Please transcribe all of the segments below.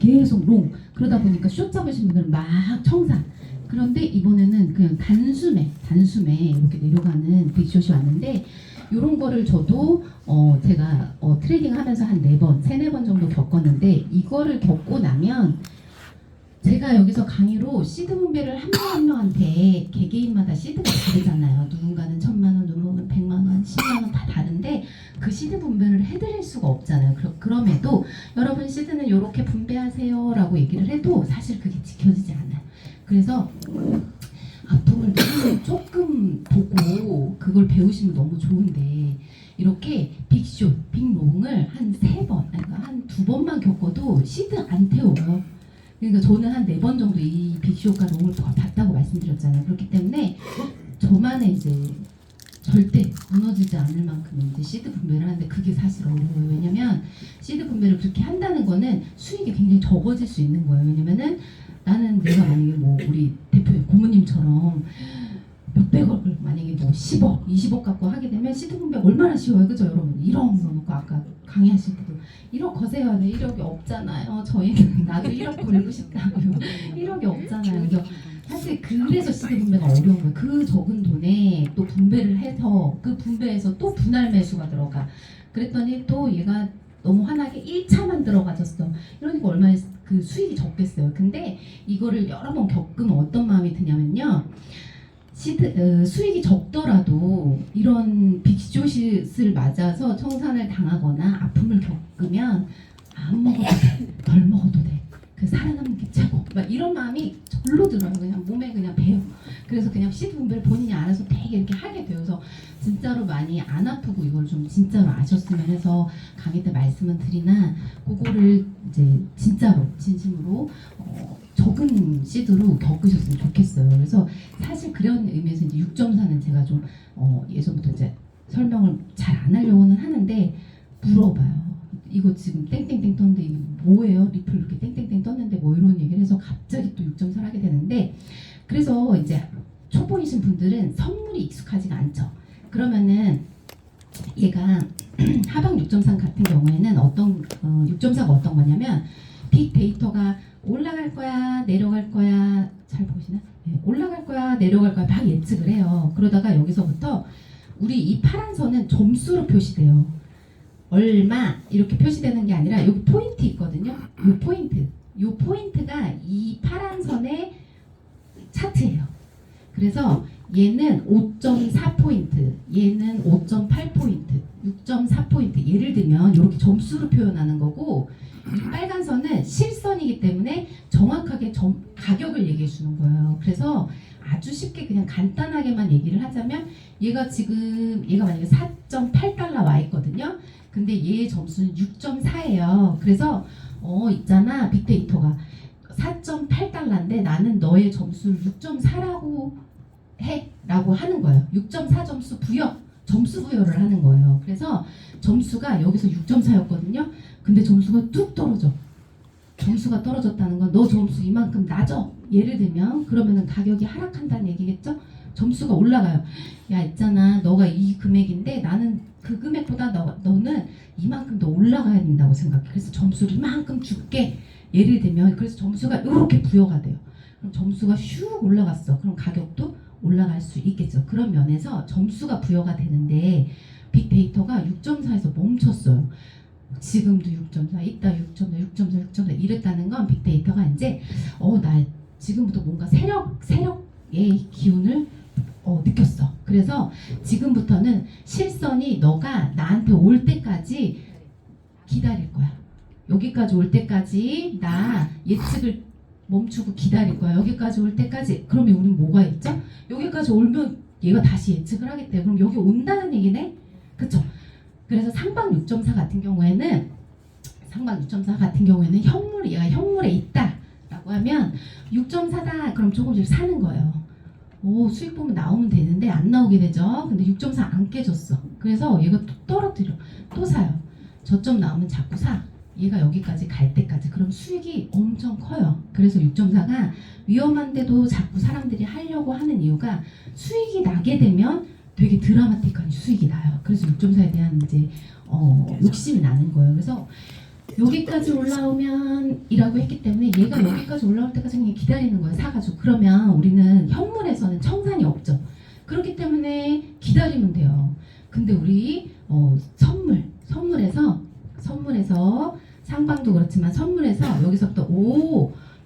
계속 롱. 그러다 보니까 숏 잡으신 분들은 막 청산. 그런데 이번에는 그냥 단숨에 이렇게 내려가는 빅숏이 왔는데, 이런 거를 저도 제가 트레이딩 하면서 한 4번, 3-4번 정도 겪었는데, 이거를 겪고 나면 제가 여기서 강의로 시드 분배를 한 명 한 명한테 개개인마다 시드가 다르잖아요. 누군가는 1,000만 원, 누군가는 100만 원, 10만 원 다 다른데 그 시드 분배를 해드릴 수가 없잖아요. 그럼에도 여러분 시드는 이렇게 분배하세요 라고 얘기를 해도 사실 그게 지켜지지 않아요. 그래서 아픔을 조금 보고 그걸 배우시면 너무 좋은데, 이렇게 빅숏, 빅롱을 한 3번, 그러니까 한 2번만 겪어도 시드 안 태워요. 그러니까 저는 한 4번 정도 이 빅숏과 롱을 봤다고 말씀드렸잖아요. 그렇기 때문에 저만의 이제 절대 무너지지 않을 만큼 이제 시드 분배를 하는데, 그게 사실 어려워요. 왜냐면 시드 분배를 그렇게 한다는 거는 수익이 굉장히 적어질 수 있는 거예요. 왜냐면은 나는 내가 만약에 뭐 우리 대표 고모님처럼 몇백억을 만약에 뭐 10억, 20억 갖고 하게 되면 시드 분배 얼마나 쉬워요, 그죠 여러분? 1억 넣어놓고 아까 강의하실 때도 1억 거세요. 네, 1억이 없잖아요. 저희는 나도 1억 벌고 싶다고요. 1억이 없잖아요. 그래서 사실 그래서 시드 분배가 어려운 거예요. 그 적은 돈에 또 분배를 해서 그 분배에서 또 분할 매수가 들어가. 그랬더니 또 얘가 너무 환하게 1차만 들어가졌어. 이러니까 얼마나 그 수익이 적겠어요. 근데 이거를 여러 번 겪으면 어떤 마음이 드냐면요. 수익이 적더라도 이런 빅숏을 맞아서 청산을 당하거나 아픔을 겪으면 안 먹어도 돼, 덜 먹어도 돼, 그 살아남는 게 최고, 막 이런 마음이 절로 들어요. 그냥 몸에 그냥 배요. 그래서 그냥 시드 분배를 본인이 알아서 되게 이렇게 하게 돼요. 그래서 진짜로 많이 안 아프고 이걸 좀 진짜로 아셨으면 해서 강의 때 말씀은 드리나, 그거를 이제 진짜로 진심으로 적은 시드로 겪으셨으면 좋겠어요. 그래서 사실 그런 의미에서 이제 6.4는 제가 좀 예전부터 이제 설명을 잘 안 하려고는 하는데, 물어봐요. 이거 지금 땡땡땡 떴는데 이게 뭐예요? 리플 이렇게 땡땡땡 떴는데 뭐 이런 얘기를 해서 갑자기 또 6.4를 하게 되는데, 그래서 이제 초보이신 분들은 선물이 익숙하지가 않죠. 그러면은 얘가 하방 6.3 같은 경우에는 6.4가 어떤 거냐면, 빅데이터가 올라갈 거야 내려갈 거야, 잘 보시나? 네, 올라갈 거야 내려갈 거야 막 예측을 해요. 그러다가 여기서부터 우리 이 파란 선은 점수로 표시돼요. 얼마 이렇게 표시되는 게 아니라 여기 포인트 있거든요. 이 포인트가 이 파란 선의 차트예요. 그래서 얘는 5.4포인트, 얘는 5.8포인트, 6.4포인트, 예를 들면 이렇게 점수로 표현하는 거고, 이 빨간 선은 실선이기 때문에 정확하게 가격을 얘기해 주는 거예요. 그래서 아주 쉽게 그냥 간단하게만 얘기를 하자면, 얘가 만약에 4.8달러 와 있거든요. 근데 얘의 점수는 6.4예요. 그래서 있잖아, 빅데이터가 4.8달러인데 나는 너의 점수를 6.4라고 해 라고 하는 거예요. 6.4 점수 부여를 하는 거예요. 그래서 점수가 여기서 6.4였거든요. 근데 점수가 뚝 떨어져. 점수가 떨어졌다는 건 너 점수 이만큼 낮아, 예를 들면. 그러면은 가격이 하락한다는 얘기겠죠? 점수가 올라가요. 야, 있잖아, 너가 이 금액인데 나는 그 금액보다 너는 이만큼 더 올라가야 된다고 생각해. 그래서 점수를 이만큼 줄게, 예를 들면. 그래서 점수가 이렇게 부여가 돼요. 그럼 점수가 슉 올라갔어. 그럼 가격도 올라갈 수 있겠죠. 그런 면에서 점수가 부여가 되는데, 빅데이터가 6.4에서 멈췄어요. 지금도 6.4, 이따 6.4 이랬다는 건 빅데이터가 이제 나 지금부터 뭔가 세력의 기운을 느꼈어. 그래서 지금부터는 실선이 너가 나한테 올 때까지 기다릴 거야. 여기까지 올 때까지 나 예측을 멈추고 기다릴 거야. 여기까지 올 때까지. 그러면 우리는 뭐가 있죠? 여기까지 오면 얘가 다시 예측을 하겠대. 그럼 여기 온다는 얘기네? 그쵸? 그래서 상방 6.4 같은 경우에는 얘가 현물에 있다라고 하면 6.4다 그럼 조금씩 사는 거예요. 수익 보면 나오면 되는데 안 나오게 되죠. 근데 6.4 안 깨졌어. 그래서 얘가 또 떨어뜨려, 또 사요. 저점 나오면 자꾸 사. 얘가 여기까지 갈 때까지. 그럼 수익이 엄청 커요. 그래서 6.4가 위험한데도 자꾸 사람들이 하려고 하는 이유가, 수익이 나게 되면 되게 드라마틱한 수익이 나요. 그래서 6.4에 대한 이제 욕심이 나는 거예요. 그래서 여기까지 올라오면 1억 올라간다고 했기 때문에 얘가 여기까지 올라올 때까지 그냥 기다리는 거예요. 사가지고. 그러면 우리는 현물에서는 청산이 없죠. 그렇기 때문에 기다리면 돼요. 근데 우리 선물에서 상방도 그렇지만 선물에서 여기서부터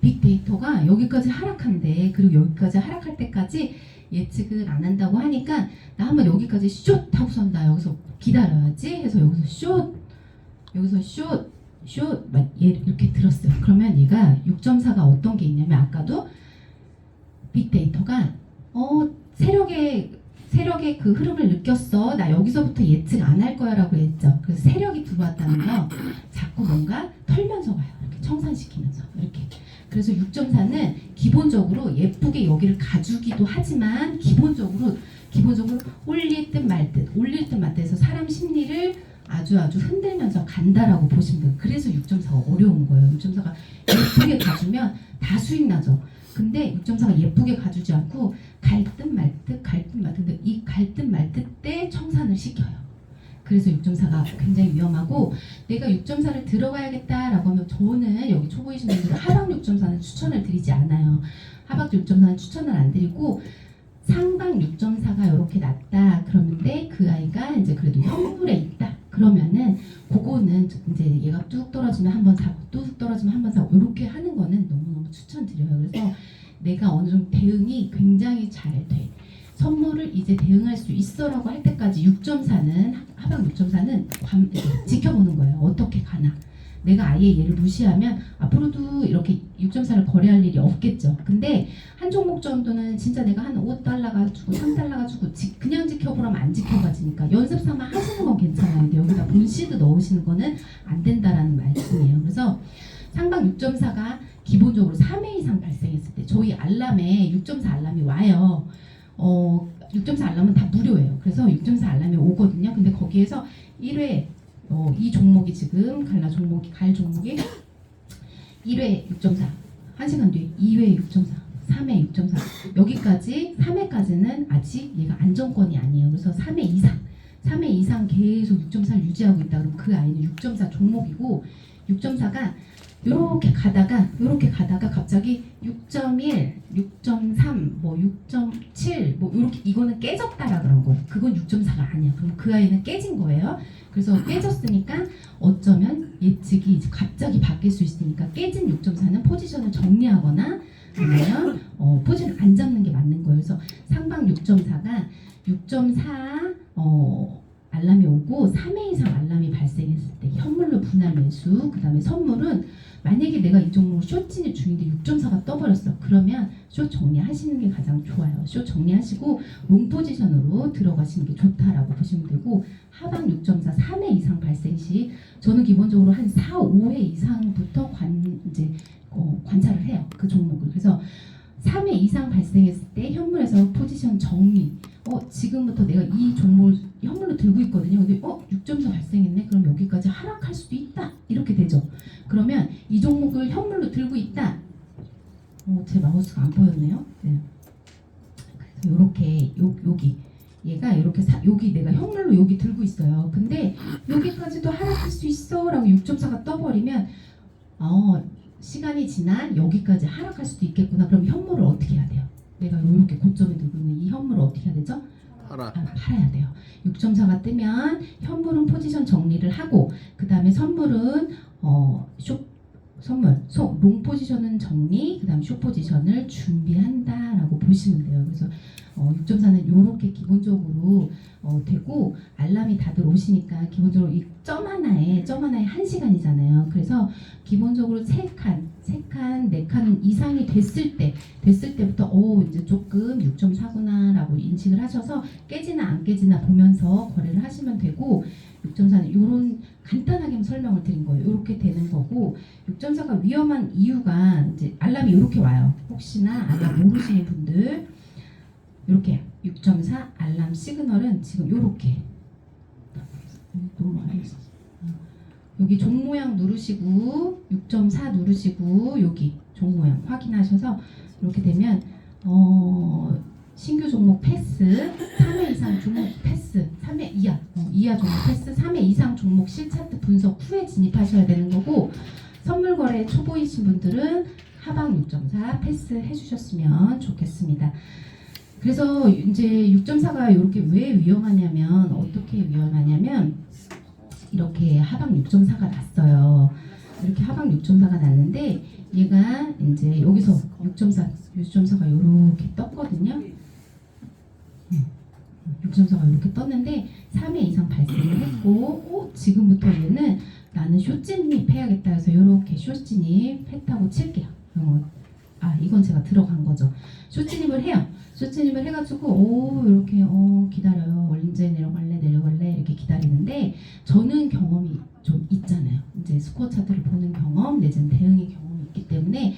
빅데이터가 여기까지 하락한대. 그리고 여기까지 하락할 때까지 예측을 안 한다고 하니까 나 한번 여기까지 슛 하고선 나 여기서 기다려야지 해서 여기서 슛 막 이렇게 들었어요. 그러면 얘가 6.4가 어떤 게 있냐면 아까도 빅데이터가 세력의 그 흐름을 느꼈어. 나 여기서부터 예측 안 할 거야 라고 했죠. 그래서 세력이 들어왔다는 거 자꾸 뭔가 털면서 가요. 이렇게 청산시키면서 이렇게. 그래서 6.4는 기본적으로 예쁘게 여기를 가주기도 하지만 기본적으로 올릴 듯 말 듯 해서 사람 심리를 아주 흔들면서 간다라고 보시면 돼요. 그래서 6.4가 어려운 거예요. 6.4가 예쁘게 가주면 다 수익 나죠. 근데 6.4가 예쁘게 가주지 않고 갈 듯 말 듯. 근데 이 갈 듯 말 듯 때 청산을 시켜요. 그래서 6.4가 굉장히 위험하고 내가 6.4를 들어가야겠다라고 하면 저는 여기 초보이신 분들은 하방 6.4는 추천을 드리지 않아요. 하방 6.4는 추천을 안 드리고 상방 6.4가 이렇게 났다 그러는데 그 아이가 이제 그래도 현물에 있다 그러면은 그거는 이제 얘가 뚝 떨어지면 한번 사고 뚝 떨어지면 한번 사고 이렇게 하는 거는 너무너무 추천드려요. 그래서 내가 어느 정도 대응이 굉장히 잘 돼. 선물을 이제 대응할 수 있어라고 할 때까지 6.4는 하방 6.4는 지켜보는 거예요. 어떻게 가나. 내가 아예 얘를 무시하면 앞으로도 이렇게 6.4를 거래할 일이 없겠죠. 근데 한 종목 정도는 진짜 내가 한 5달러가 주고 3달러가 주고 그냥 지켜보라면 안 지켜봐지니까 연습 삼아 하시는 건 괜찮아요. 근데 여기다 본시드 넣으시는 거는 안 된다라는 말씀이에요. 그래서 상방 6.4가 기본적으로 3회 이상 발생했을 때 저희 알람에 6.4 알람이 와요. 6.4 알람은 다 무료예요. 그래서 6.4 알람이 오거든요. 근데 거기에서 1회 이 종목이 지금 갈 종목이 1회 6.4 1시간 뒤에 2회 6.4 3회 6.4 여기까지 3회까지는 아직 얘가 안정권이 아니에요. 그래서 3회 이상 계속 6.4를 유지하고 있다 그러면 그 아이는 6.4 종목이고 6.4가 요렇게 가다가 갑자기 6.1, 6.3, 뭐 6.7, 뭐 요렇게 이거는 깨졌다라 그런 거예요. 그건 6.4가 아니야. 그럼 그 아이는 깨진 거예요. 그래서 깨졌으니까 어쩌면 예측이 이제 갑자기 바뀔 수 있으니까 깨진 6.4는 포지션을 정리하거나 아니면 포지션을 안 잡는 게 맞는 거예요. 그래서 상방 6.4가 6.4 알람이 오고 3회 이상 알람이 발생했을 때 현물로 분할 매수 그 다음에 선물은 만약에 내가 이 종목 숏 진입 중인데 6.4가 떠버렸어. 그러면 숏 정리하시는 게 가장 좋아요. 숏 정리하시고 롱 포지션으로 들어가시는 게 좋다라고 보시면 되고 하방 6.4 3회 이상 발생 시 저는 기본적으로 한 4, 5회 이상부터 관찰을 해요. 그 종목을. 그래서 3회 이상 발생했을 때 현물에서 포지션 정리 지금부터 내가 이 종목을 현물로 들고 있거든요. 근데 6.4 발생했네. 그럼 여기까지 하락할 수도 있다. 이렇게 되죠. 그러면 이 종목을 현물로 들고 있다. 제 마우스가 안 보였네요. 네. 그래서 이렇게 여기 얘가 이렇게 여기 내가 현물로 여기 들고 있어요. 근데 여기까지도 하락할 수 있어라고 6.4가 떠버리면 시간이 지난 여기까지 하락할 수도 있겠구나. 그럼 현물을 어떻게 해야 돼요? 내가 이렇게 고점에 들고 있는 이 현물을 어떻게 해야 되죠? 팔아야 돼요. 6.4가 뜨면 현물은 포지션 정리를 하고 그 다음에 선물은 롱 포지션은 정리 그 다음에 숏 포지션을 준비한다라고 보시면 돼요. 그래서 6.4는 이렇게 기본적으로 되고 알람이 다들 오시니까 기본적으로 이 점 하나에 1시간이잖아요. 그래서 기본적으로 3칸, 4칸 이상이 됐을 때부터 이제 조금 6.4구나라고 인식을 하셔서 깨지나 안 깨지나 보면서 거래를 하시면 되고 6.4는 이런 간단하게 설명을 드린 거예요. 이렇게 되는 거고 6.4가 위험한 이유가 이제 알람이 이렇게 와요. 혹시나 알람 모르시는 분들 이렇게 6.4 알람 시그널은 지금 이렇게 너무 많이 했어. 여기 종 모양 누르시고 6.4 누르시고 여기 종 모양 확인하셔서 이렇게 되면 신규 종목 패스 3회 이상 종목 패스 3회 이하 종목 패스 3회 이상 종목 실차트 분석 후에 진입하셔야 되는 거고 선물 거래 초보이신 분들은 하방 6.4 패스해 주셨으면 좋겠습니다. 그래서 이제 6.4가 이렇게 왜 위험하냐면, 어떻게 위험하냐면 이렇게 하방 6.4가 났어요. 이렇게 하방 6.4가 났는데 얘가 이제 여기서 6.4가 이렇게 떴거든요. 6.4가 이렇게 떴는데 3회 이상 발생을 했고, 지금부터 얘는 나는 숏진입 해야겠다 해서 이렇게 숏진입 했다고 칠게요. 이건 제가 들어간 거죠. 숏진입을 해요. 숏진입을 해가지고 이렇게 기다려요. 언제 내려갈래 이렇게 기다리는데, 저는 경험이 좀 있잖아요. 이제 스코어 차트를 보는 경험 내지는 대응의 경험이 있기 때문에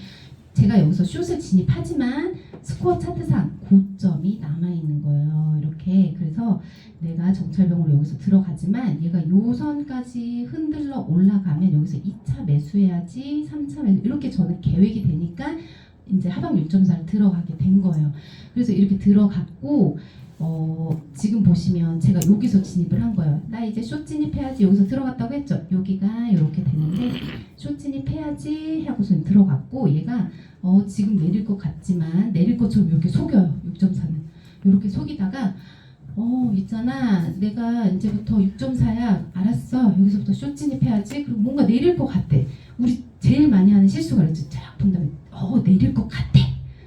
제가 여기서 숏을 진입하지만 스코어 차트상 고점이 남아있는 거예요. 이렇게. 그래서 내가 정찰병으로 여기서 들어가지만 얘가 요 선까지 흔들러 올라가면 여기서 2차 매수해야지, 3차 매수, 이렇게 저는 계획이 되니까 이제 하방 6.4를 들어가게 된 거예요. 그래서 이렇게 들어갔고, 지금 보시면 제가 여기서 진입을 한 거예요. 나 이제 숏 진입해야지, 여기서 들어갔다고 했죠. 여기가 이렇게 되는데 숏 진입해야지 하고서 들어갔고, 얘가 지금 내릴 것 같지만 내릴 것처럼 이렇게 속여요. 6.4는 이렇게 속이다가 있잖아, 내가 이제부터 6.4야, 알았어, 여기서부터 숏 진입해야지, 그리고 뭔가 내릴 것 같대. 우리 제일 많이 하는 실수가 있죠. 쫙 본다면 내릴 것 같아.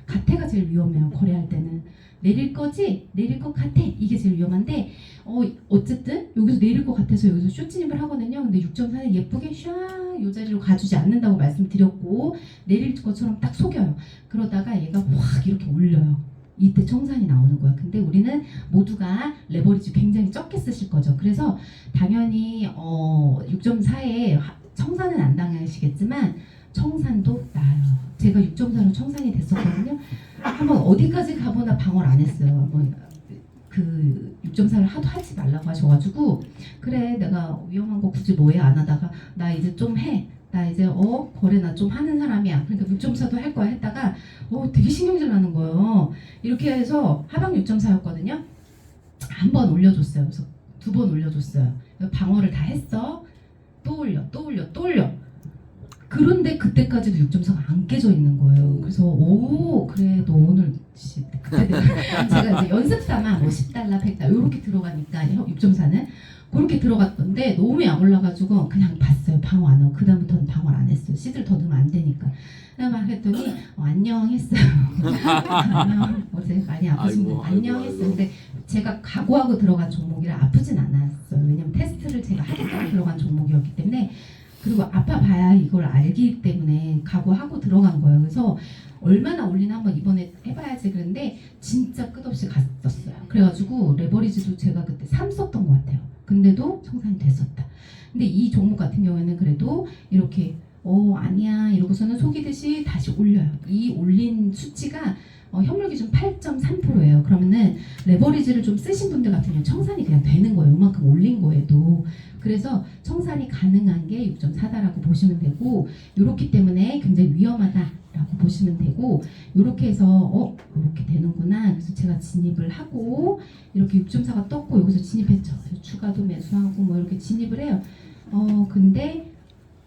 같아가 제일 위험해요. 거래할 때는 내릴 거지, 내릴 것 같아, 이게 제일 위험한데, 어쨌든 여기서 내릴 것 같아서 여기서 숏 진입을 하거든요. 근데 6.4는 예쁘게 샤 요 자리로 가주지 않는다고 말씀드렸고, 내릴 것처럼 딱 속여요. 그러다가 얘가 확 이렇게 올려요. 이때 청산이 나오는 거야. 근데 우리는 모두가 레버리지 굉장히 적게 쓰실 거죠. 그래서 당연히 6.4에 청산은 안 당하시겠지만 청산도 나요. 제가 6.4로 청산이 됐었거든요. 한번 어디까지 가보나 방어를 안 했어요. 한번 그 6.4를 하도 하지 말라고 하셔가지고, 그래 내가 위험한 거 굳이 뭐해 안 하다가 나 이제 좀 해. 나 이제 거래 나 좀 하는 사람이야. 그러니까 6.4도 할 거야 했다가 되게 신경질 나는 거예요. 이렇게 해서 하방 6.4였거든요. 한 번 올려줬어요. 그래서 2번 올려줬어요. 방어를 다 했어. 또 올려. 그런데 그때까지도 6.4가 안 깨져 있는 거예요. 그래서 그래 너 오늘 그때 제가 이제 연습 삼아 뭐 $10, $100 이렇게 들어가니까 6.4는 그렇게 들어갔던데 너무 약 올라가지고 그냥 봤어요. 방어 안 하고. 그다음부터는 방어를 안 했어요. 시들 더 넣으면 안 되니까. 막 했더니 안녕 했어요. 안녕. 어제 많이 아프신데 안녕 했어요. 근데 제가 각오하고 들어간 종목이라 아프진 않았어요. 왜냐면 테스트를 제가 하겠다고 들어간 종목이었기 때문에, 그리고 아파봐야 이걸 알기 때문에 각오하고 들어간 거예요. 그래서 얼마나 올리나 한번 이번에 해봐야지. 그런데 진짜 끝없이 갔었어요. 그래가지고 레버리지도 제가 그때 3 썼던 것 같아요. 근데도 청산이 됐었다. 근데 이 종목 같은 경우에는 그래도 이렇게 아니야 이러고서는 속이듯이 다시 올려요. 이 올린 수치가 현물 기준 8.3%예요. 그러면은 레버리지를 좀 쓰신 분들 같은 경우는 청산이 그냥 되는 거예요. 이만큼 올린 거에도. 그래서 청산이 가능한 게 6.4다라고 보시면 되고, 이렇기 때문에 굉장히 위험하다라고 보시면 되고, 이렇게 해서 이렇게 되는구나. 그래서 제가 진입을 하고 이렇게 6.4가 떴고 여기서 진입했죠. 추가도 매수하고 뭐 이렇게 진입을 해요. 근데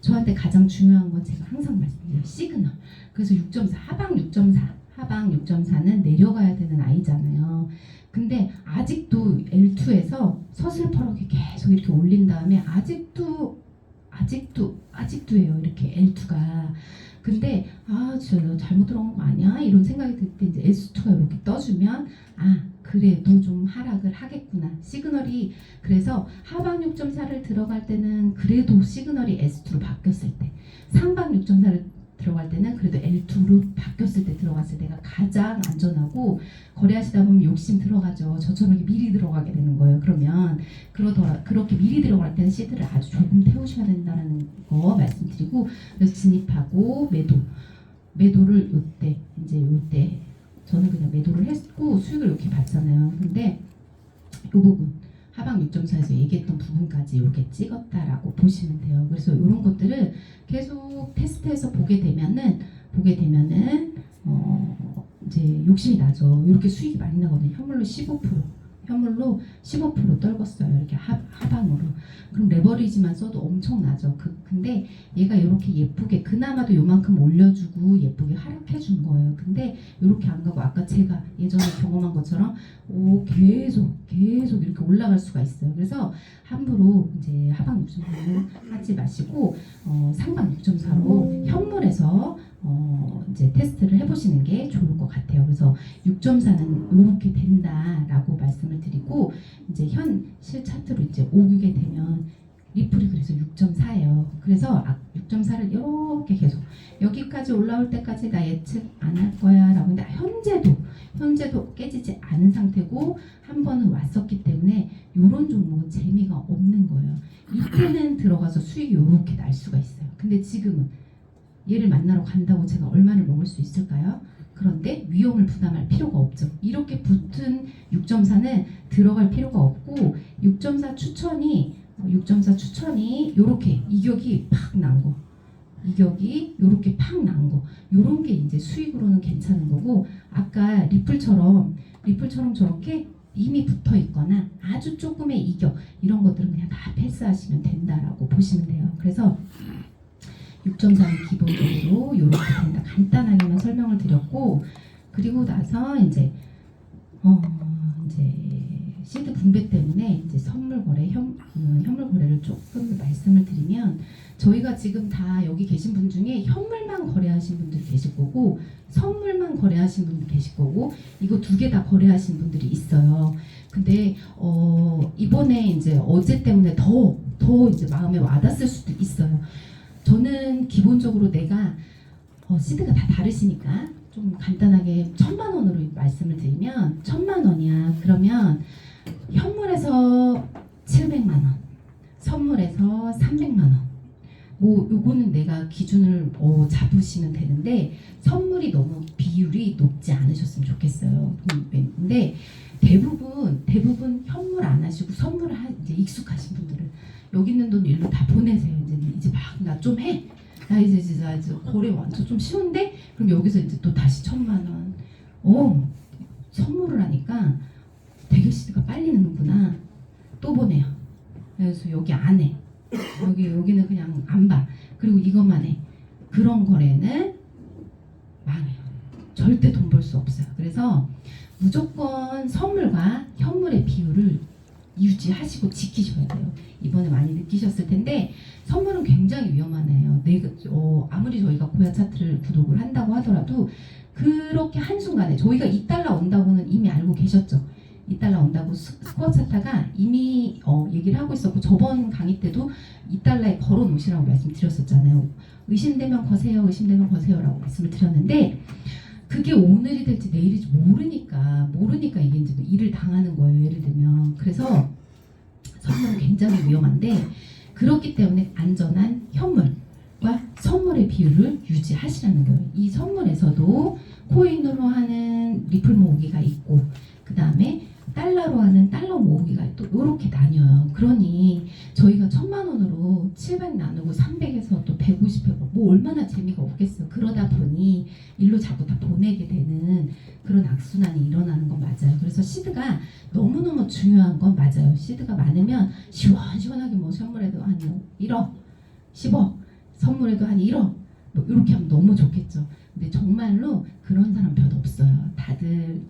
저한테 가장 중요한 건 제가 항상 말씀드려요. 시그널. 그래서 6.4 하방 6.4는 내려가야 되는 아이잖아요. 근데 아직도 L2에서 서슬퍼렇게 계속 이렇게 올린 다음에 아직도예요. 이렇게 L2가. 근데 저 잘못 들어간 거 아니야? 이런 생각이 들 때 이제 S2가 이렇게 떠주면 그래도 좀 하락을 하겠구나. 시그널이. 그래서 하방 6.4를 들어갈 때는 그래도 시그널이 S2로 바뀌었을 때, 상방 6.4를 들어갈 때는 그래도 L2로 바뀌었을 때 들어갔을 때가 가장 안전하고, 거래하시다 보면 욕심 들어가죠. 저처럼 이렇게 미리 들어가게 되는 거예요. 그러면 그렇게 미리 들어갈 때는 시드를 아주 조금 태우셔야 된다는 거 말씀드리고, 그래서 진입하고 매도를 요때 저는 그냥 매도를 했고 수익을 이렇게 봤잖아요. 근데 이 부분 하방 6.4에서 얘기했던 부분까지 이렇게 찍었다라고 보시면 돼요. 그래서 이런 것들을 계속 테스트해서 보게 되면은 이제 욕심이 나죠. 이렇게 수익이 많이 나거든요. 현물로 15%, 현물로 15% 떨궜어요. 이렇게 하방으로. 그럼 레버리지만 써도 엄청나죠. 근데 얘가 이렇게 예쁘게 그나마도 요만큼 올려주고 예쁘게 하락해 준 거예요. 근데 이렇게 안 가고 아까 제가 예전에 경험한 것처럼 계속 이렇게 올라갈 수가 있어요. 그래서 함부로 이제 하방 6.4는 하지 마시고 상방 6.4로 현물에서 이제 테스트를 해보시는 게 좋을 것 같아요. 그래서 6.4는 이렇게 된다라고 말씀을 드리고 이제 현실 차트로 이제 오게 되면 리플이 그래서 6.4예요. 그래서 6.4를 이렇게 계속 여기까지 올라올 때까지 나 예측 안 할 거야 라고 했는데 현재도 깨지지 않은 상태고 한 번은 왔었기 때문에 이런 종목은 재미가 없는 거예요. 이때는 들어가서 수익이 이렇게 날 수가 있어요. 근데 지금은 얘를 만나러 간다고 제가 얼마를 먹을 수 있을까요? 그런데 위험을 부담할 필요가 없죠. 이렇게 붙은 6.4는 들어갈 필요가 없고 6.4 추천이 요렇게 이격이 팍 난 거, 이격이 요렇게 팍 난 거, 요런 게 이제 수익으로는 괜찮은 거고 아까 리플처럼 저렇게 이미 붙어 있거나 아주 조금의 이격 이런 것들은 그냥 다 패스하시면 된다라고 보시면 돼요. 그래서 6.4는 기본적으로 이렇게 된다. 간단하게만 설명을 드렸고 그리고 나서 이제 시드 분배 때문에 이제 선물 거래, 현물 거래를 조금 말씀을 드리면 저희가 지금 다 여기 계신 분 중에 현물만 거래하신 분들이 계실 거고 선물만 거래하신 분들이 계실 거고 이거 두 개 다 거래하신 분들이 있어요. 근데 이번에 이제 어제 때문에 더 이제 마음에 와닿았을 수도 있어요. 저는 기본적으로 내가 시드가 다 다르시니까 좀 간단하게 1,000만 원으로 말씀을 드리면 1,000만 원이야. 그러면 현물에서 700만 원, 선물에서 300만 원. 뭐 요거는 내가 기준을 잡으시면 되는데 선물이 너무 비율이 높지 않으셨으면 좋겠어요. 근데 대부분 현물 안 하시고 선물을 이제 익숙하신 분들은 여기 있는 돈 일로 다 보내세요. 이제 막 나 좀 해. 나 이제 거래 완전 좀 쉬운데 그럼 여기서 이제 또 다시 1,000만 원. 선물을 하니까 되게 시드가 빨리 느는구나. 또 보내요. 그래서 여기 안 해. 여기는 그냥 안 봐. 그리고 이것만 해. 그런 거래는 망해요. 절대 돈 벌 수 없어요. 그래서 무조건 선물과 현물의 비율을 유지하시고 지키셔야 돼요. 이번에 많이 느끼셨을 텐데 선물은 굉장히 위험하네요. 아무리 저희가 고야 차트를 구독을 한다고 하더라도 그렇게 한순간에 저희가 2달러 온다고는 이미 알고 계셨죠. 2달러 온다고 스코어 차트가 이미 얘기를 하고 있었고 저번 강의 때도 2달러에 걸어 놓으시라고 말씀드렸었잖아요. 의심되면 거세요라고 말씀을 드렸는데 그게 오늘이 될지 내일일지 모르니까 이게 이제 일을 당하는 거예요. 예를 들면 그래서 선물은 굉장히 위험한데 그렇기 때문에 안전한 현물과 선물의 비율을 유지하시라는 거예요. 이 선물에서도 코인으로 하는 리플 모으기가 있고 그 다음에 달러로 하는 달러 모으기가 또 이렇게 나뉘어요. 그러니 저희가 1,000만 원으로 700 나누고 300에서 또 150 해봐. 뭐 얼마나 재미가 없겠어요. 그러다 보니 일로 자꾸 다 보내게 되는 그런 악순환이 일어나는 건 맞아요. 그래서 시드가 너무너무 중요한 건 맞아요. 시드가 많으면 시원시원하게 뭐 선물에도 한 1억, 10억, 선물에도 한 1억 뭐 이렇게 하면 너무 좋겠죠. 근데 정말로 그런 사람 별로 없어요. 다들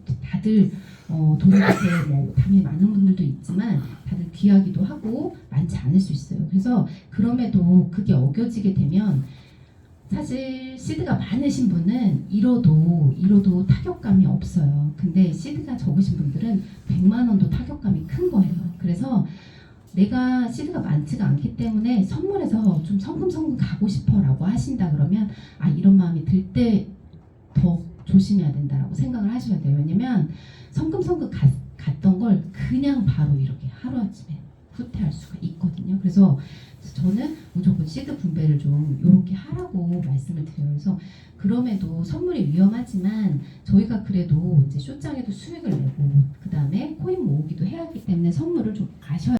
돈이 그렇게 뭐 당연히 많은 분들도 있지만 다들 귀하기도 하고 많지 않을 수 있어요. 그래서 그럼에도 그게 어겨지게 되면 사실 시드가 많으신 분은 잃어도 타격감이 없어요. 근데 시드가 적으신 분들은 100만 원도 타격감이 큰 거예요. 그래서 내가 시드가 많지가 않기 때문에 선물에서 좀 성금성금 가고 싶어라고 하신다 그러면 이런 마음이 들 때 더 조심해야 된다라고 생각을 하셔야 돼요. 왜냐면 성금성금 갔던 걸 그냥 바로 이렇게 하루아침에 후퇴할 수가 있거든요. 그래서 저는 무조건 시드 분배를 좀 이렇게 하라고 말씀을 드려요. 그래서 그럼에도 선물이 위험하지만 저희가 그래도 이제 쇼장에도 수익을 내고 그 다음에 코인 모으기도 해야 하기 때문에 선물을 좀 아셔야